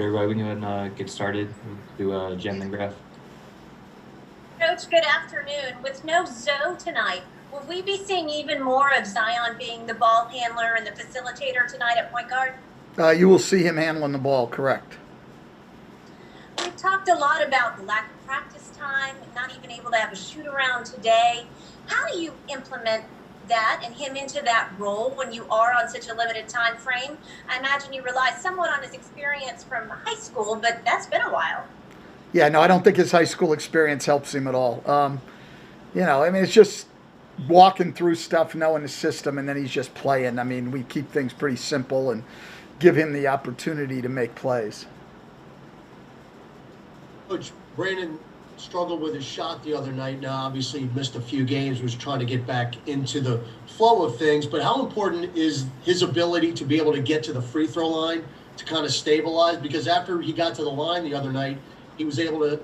Everybody, we can go ahead and get started. We'll do a gem and graph. Coach, good afternoon. With no Zoe tonight, will we be seeing even more of Zion being the ball handler and the facilitator tonight at point guard? You will see him handling the ball, correct. We've talked a lot about lack of practice time, not even able to have a shoot-around today. How do you implement that and him into that role when you are on such a limited time frame? I imagine you rely somewhat on his experience from high school, but that's been a while. Yeah, no, I don't think his high school experience helps him at all. It's just walking through stuff, knowing the system, and then he's just playing. I mean, we keep things pretty simple and give him the opportunity to make plays. Coach, Brandon struggled with his shot the other night. Now, obviously, he missed a few games, was trying to get back into the flow of things. But how important is his ability to be able to get to the free throw line to kind of stabilize? Because after he got to the line the other night, he was able to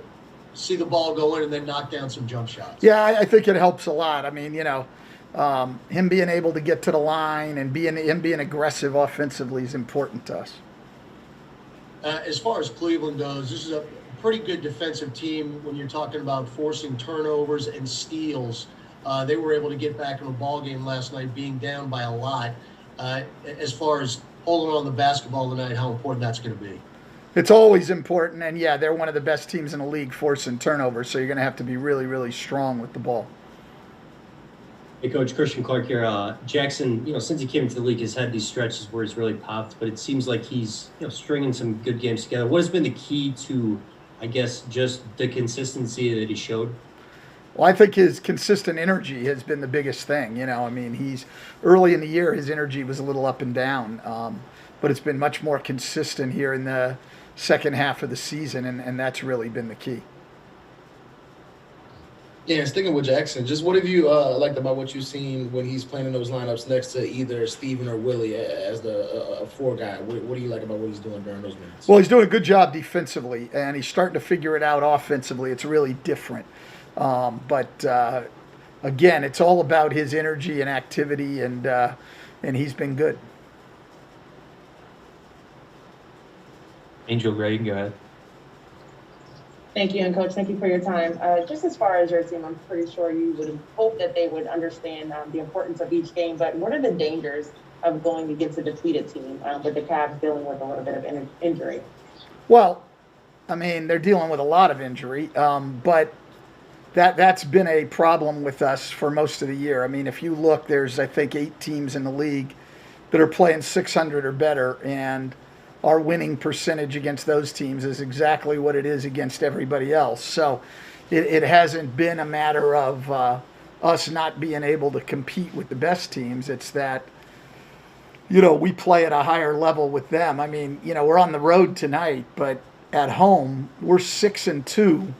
see the ball go in and then knock down some jump shots. Yeah, I think it helps a lot. I mean, him being able to get to the line and him being aggressive offensively is important to us. As far as Cleveland goes, this is a pretty good defensive team when you're talking about forcing turnovers and steals. They were able to get back in a ball game last night, being down by a lot. As far as holding on the basketball tonight, how important that's going to be. It's always important, and yeah, they're one of the best teams in the league forcing turnovers, so you're going to have to be really, really strong with the ball. Hey, Coach, Christian Clark here. Jackson, since he came into the league, has had these stretches where he's really popped, but it seems like he's stringing some good games together. What has been the key to, I guess, just the consistency that he showed? Well, I think his consistent energy has been the biggest thing. He's early in the year, his energy was a little up and down, but it's been much more consistent here in the second half of the season, and that's really been the key. Yeah, sticking with Jackson, just what have you liked about what you've seen when he's playing in those lineups next to either Steven or Willie as the four guy? What do you like about what he's doing during those minutes? Well, he's doing a good job defensively, and he's starting to figure it out offensively. It's really different. But again, it's all about his energy and activity, and he's been good. Angel Gray, you can go ahead. Thank you, and Coach, thank you for your time. Just as far as your team, I'm pretty sure you would hope that they would understand the importance of each game, but what are the dangers of going against a depleted team with the Cavs dealing with a little bit of injury? Well, they're dealing with a lot of injury, but that's been a problem with us for most of the year. If you look, there's, I think, 8 teams in the league that are playing 600 or better, and our winning percentage against those teams is exactly what it is against everybody else. So it hasn't been a matter of us not being able to compete with the best teams. It's that, we play at a higher level with them. We're on the road tonight, but at home, we're 6-2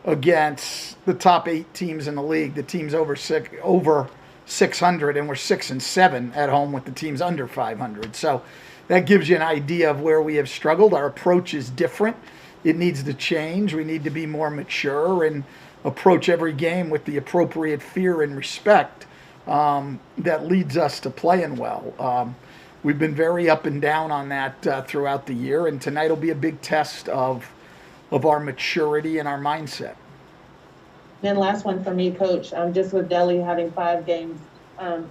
against the top 8 teams in the league, the teams over 600, and we're 6-7 at home with the teams under 500. So that gives you an idea of where we have struggled. Our approach is different. It needs to change. We need to be more mature and approach every game with the appropriate fear and respect that leads us to playing well. We've been very up and down on that throughout the year, and tonight will be a big test of our maturity and our mindset. Then last one for me, Coach, just with Delly having 5 games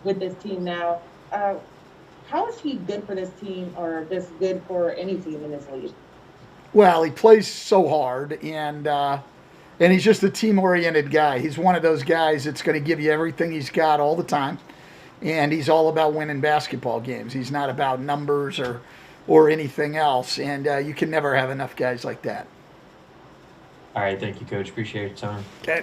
with this team now, how is he good for this team or just good for any team in this league? Well, he plays so hard, and he's just a team-oriented guy. He's one of those guys that's going to give you everything he's got all the time, and he's all about winning basketball games. He's not about numbers or anything else, and you can never have enough guys like that. All right, thank you, Coach. Appreciate your time. Okay.